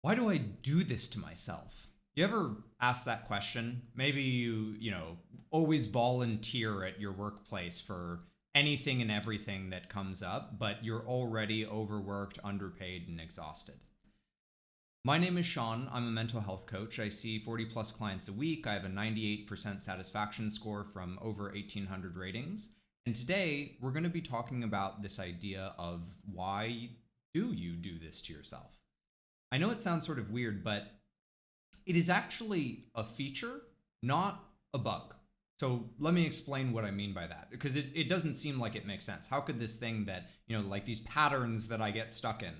Why do I do this to myself? You ever ask that question? Maybe you always volunteer at your workplace for anything and everything that comes up, but you're already overworked, underpaid, and exhausted. My name is Sean. I'm a mental health coach. I see 40 plus clients a week. I have a 98% satisfaction score from over 1,800 ratings. And today we're going to be talking about this idea of why do you do this to yourself? I know it sounds sort of weird, but it is actually a feature, not a bug. So let me explain what I mean by that, because it doesn't seem like it makes sense. How could this thing that, like these patterns that I get stuck in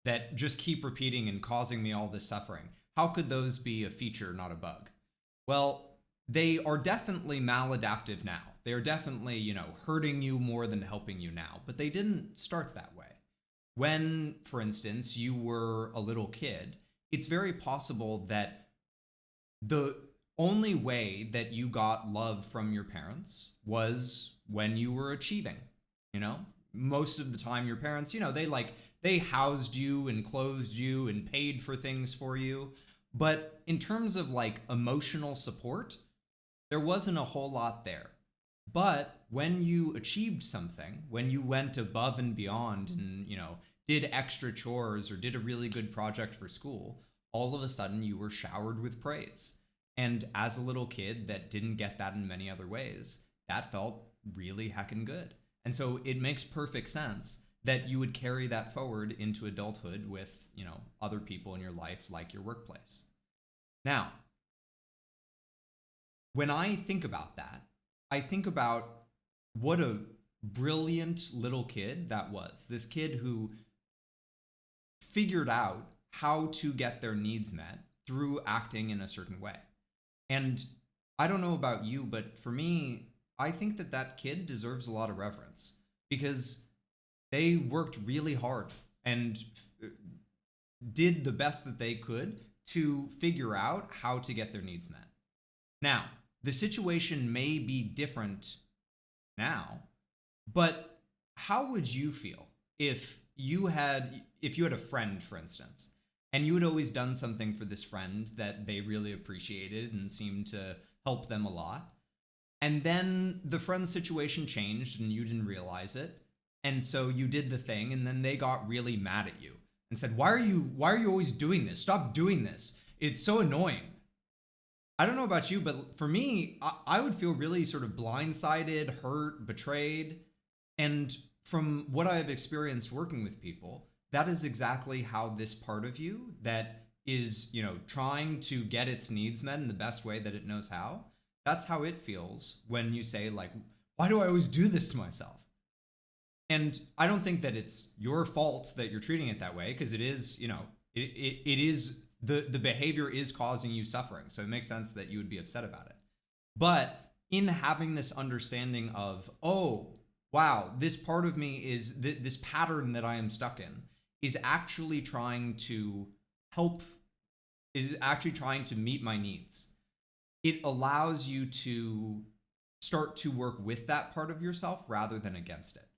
that just keep repeating and causing me all this suffering, how could those be a feature, not a bug? Well, they are definitely maladaptive now. They are definitely, hurting you more than helping you now, but they didn't start that way. When, for instance, you were a little kid, it's very possible that the only way that you got love from your parents was when you were achieving. Most of the time your parents, they housed you and clothed you and paid for things for you. But in terms of emotional support, there wasn't a whole lot there. But when you achieved something, when you went above and beyond and, did extra chores or did a really good project for school, all of a sudden you were showered with praise. And as a little kid that didn't get that in many other ways, that felt really heckin' good. And so it makes perfect sense that you would carry that forward into adulthood with, other people in your life, like your workplace. Now, when I think about that, I think about what a brilliant little kid that was. This kid who figured out how to get their needs met through acting in a certain way. And I don't know about you, but for me, I think that kid deserves a lot of reverence because they worked really hard and did the best that they could to figure out how to get their needs met. Now, the situation may be different now, but how would you feel if you had a friend, for instance, and you had always done something for this friend that they really appreciated and seemed to help them a lot, and then the friend's situation changed and you didn't realize it, and so you did the thing, and then they got really mad at you and said, why are you always doing this? Stop doing this. It's so annoying. I don't know about you, but for me, I would feel really sort of blindsided, hurt, betrayed. And from what I've experienced working with people, that is exactly how this part of you that is, trying to get its needs met in the best way that it knows how, that's how it feels when you say, why do I always do this to myself? And I don't think that it's your fault that you're treating it that way, because it is, it is the behavior is causing you suffering. So it makes sense that you would be upset about it. But in having this understanding of, oh, wow, this part of me is this pattern that I am stuck in is actually trying to meet my needs. It allows you to start to work with that part of yourself rather than against it.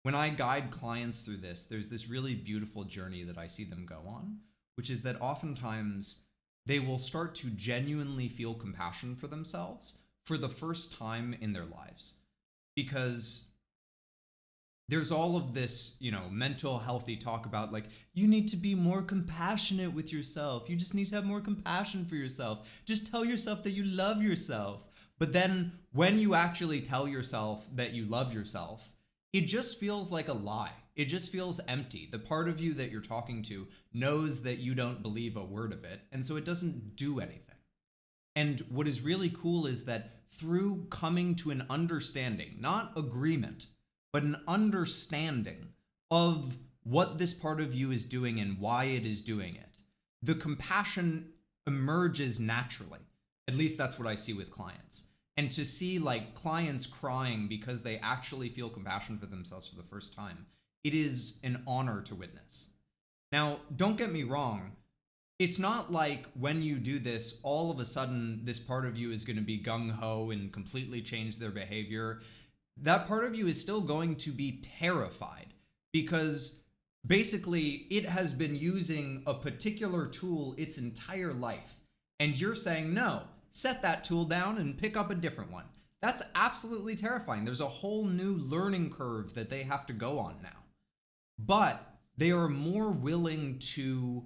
When I guide clients through this, there's this really beautiful journey that I see them go on, which is that oftentimes they will start to genuinely feel compassion for themselves for the first time in their lives. Because there's all of this, mental healthy talk about you need to be more compassionate with yourself. You just need to have more compassion for yourself. Just tell yourself that you love yourself. But then when you actually tell yourself that you love yourself, it just feels like a lie. It just feels empty. The part of you that you're talking to knows that you don't believe a word of it, and so it doesn't do anything. And what is really cool is that through coming to an understanding, not agreement, but an understanding of what this part of you is doing and why it is doing it, the compassion emerges naturally. At least that's what I see with clients. And to see clients crying because they actually feel compassion for themselves for the first time, it is an honor to witness. Now, don't get me wrong. It's not like when you do this, all of a sudden, this part of you is going to be gung-ho and completely change their behavior. That part of you is still going to be terrified because Basically, it has been using a particular tool its entire life. And you're saying, no, set that tool down and pick up a different one. That's absolutely terrifying. There's a whole new learning curve that they have to go on now. But they are more willing to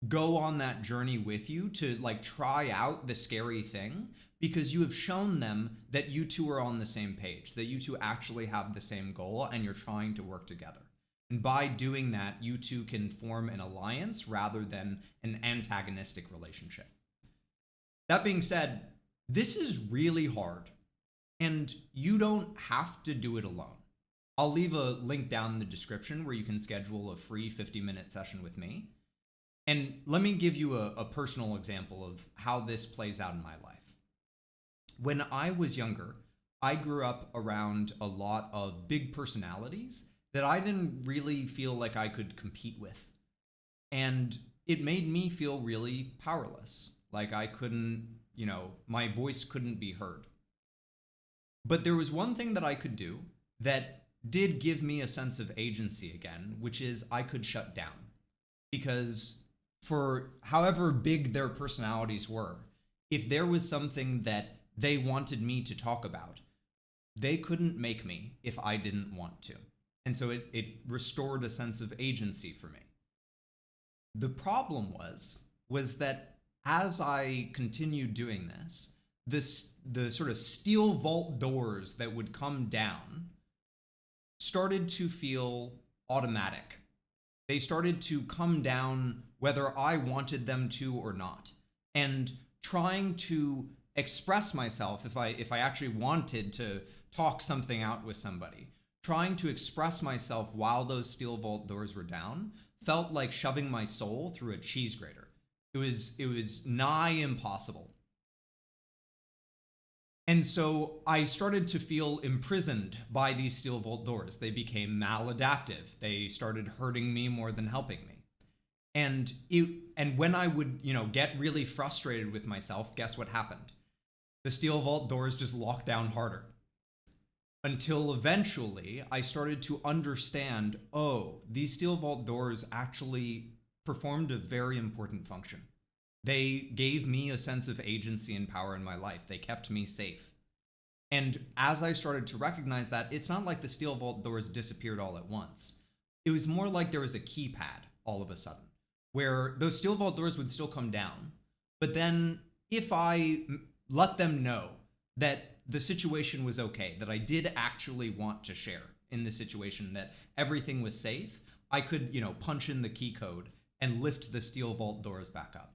go on that journey with you, to like try out the scary thing, because you have shown them that you two are on the same page, that you two actually have the same goal and you're trying to work together. And by doing that, you two can form an alliance rather than an antagonistic relationship. That being said, this is really hard, and you don't have to do it alone. I'll leave a link down in the description where you can schedule a free 50-minute session with me. And let me give you a personal example of how this plays out in my life. When I was younger, I grew up around a lot of big personalities that I didn't really feel like I could compete with. And it made me feel really powerless. Like I couldn't, my voice couldn't be heard. But there was one thing that I could do that did give me a sense of agency again, which is I could shut down. Because for however big their personalities were, if there was something that they wanted me to talk about, they couldn't make me if I didn't want to. And so it restored a sense of agency for me. The problem was that as I continued doing this, the sort of steel vault doors that would come down started to feel automatic. They started to come down whether I wanted them to or not. And trying to express myself, if I actually wanted to talk something out with somebody, trying to express myself while those steel vault doors were down felt like shoving my soul through a cheese grater. It was nigh impossible. And so I started to feel imprisoned by these steel vault doors. They became maladaptive. They started hurting me more than helping me. And when I would, get really frustrated with myself, guess what happened? The steel vault doors just locked down harder. Until eventually I started to understand, these steel vault doors actually performed a very important function. They gave me a sense of agency and power in my life. They kept me safe. And as I started to recognize that, it's not like the steel vault doors disappeared all at once. It was more like there was a keypad all of a sudden, where those steel vault doors would still come down. But then if I let them know that the situation was okay, that I did actually want to share in the situation, that everything was safe, I could, punch in the key code and lift the steel vault doors back up.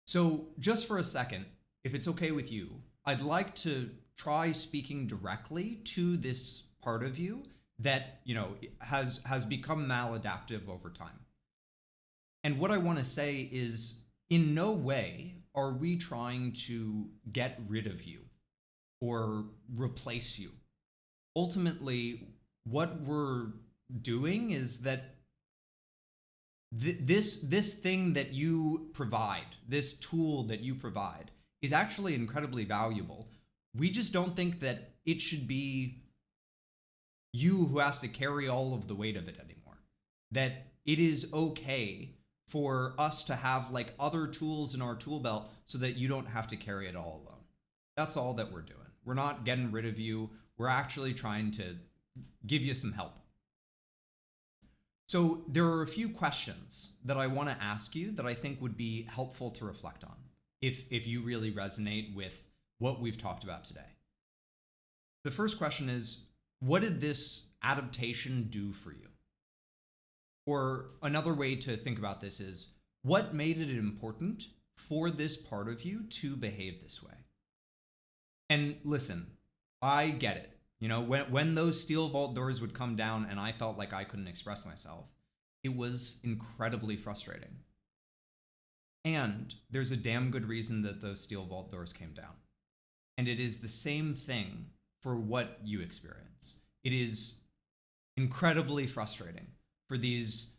So just for a second, if it's okay with you, I'd like to try speaking directly to this part of you that, has become maladaptive over time. And what I want to say is, in no way are we trying to get rid of you or replace you. Ultimately, what we're doing is that this thing that you provide, this tool that you provide, is actually incredibly valuable. We just don't think that it should be you who has to carry all of the weight of it anymore. That it is okay for us to have like other tools in our tool belt so that you don't have to carry it all alone. That's all that we're doing. We're not getting rid of you. We're actually trying to give you some help. So there are a few questions that I want to ask you that I think would be helpful to reflect on if you really resonate with what we've talked about today. The first question is, what did this adaptation do for you? Or another way to think about this is, what made it important for this part of you to behave this way? And listen, I get it. When those steel vault doors would come down and I felt like I couldn't express myself, it was incredibly frustrating. And there's a damn good reason that those steel vault doors came down. And it is the same thing for what you experience. It is incredibly frustrating for these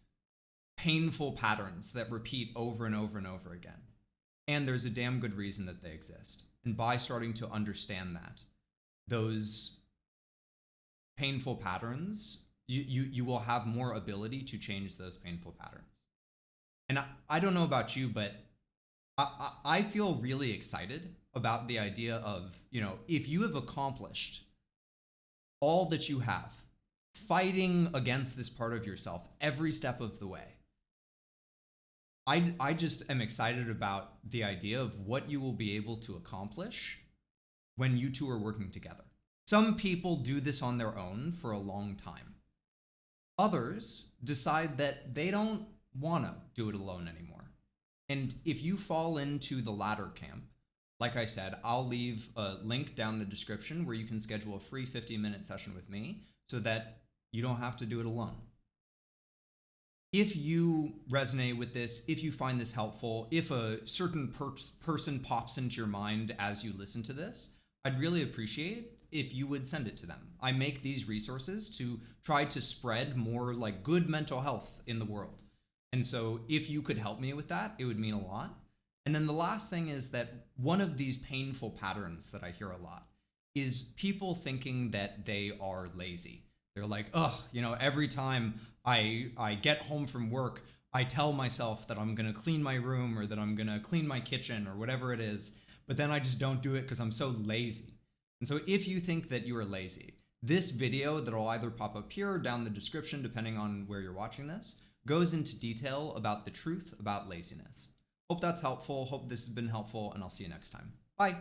painful patterns that repeat over and over and over again. And there's a damn good reason that they exist. And by starting to understand that, those painful patterns You will have more ability to change those painful patterns. And I don't know about you, but I feel really excited about the idea of, if you have accomplished all that you have, fighting against this part of yourself every step of the way, I just am excited about the idea of what you will be able to accomplish when you two are working together. Some people do this on their own for a long time. Others decide that they don't want to do it alone anymore. And if you fall into the latter camp, like I said, I'll leave a link down the description where you can schedule a free 15-minute session with me so that you don't have to do it alone. If you resonate with this, if you find this helpful, if a certain person pops into your mind as you listen to this, I'd really appreciate if you would send it to them. I make these resources to try to spread more like good mental health in the world. And so if you could help me with that, it would mean a lot. And then the last thing is that one of these painful patterns that I hear a lot is people thinking that they are lazy. They're like, every time I get home from work, I tell myself that I'm going to clean my room or that I'm going to clean my kitchen or whatever it is, but then I just don't do it because I'm so lazy. And so if you think that you are lazy, this video that'll either pop up here or down the description, depending on where you're watching this, goes into detail about the truth about laziness. Hope that's helpful. Hope this has been helpful, and I'll see you next time. Bye.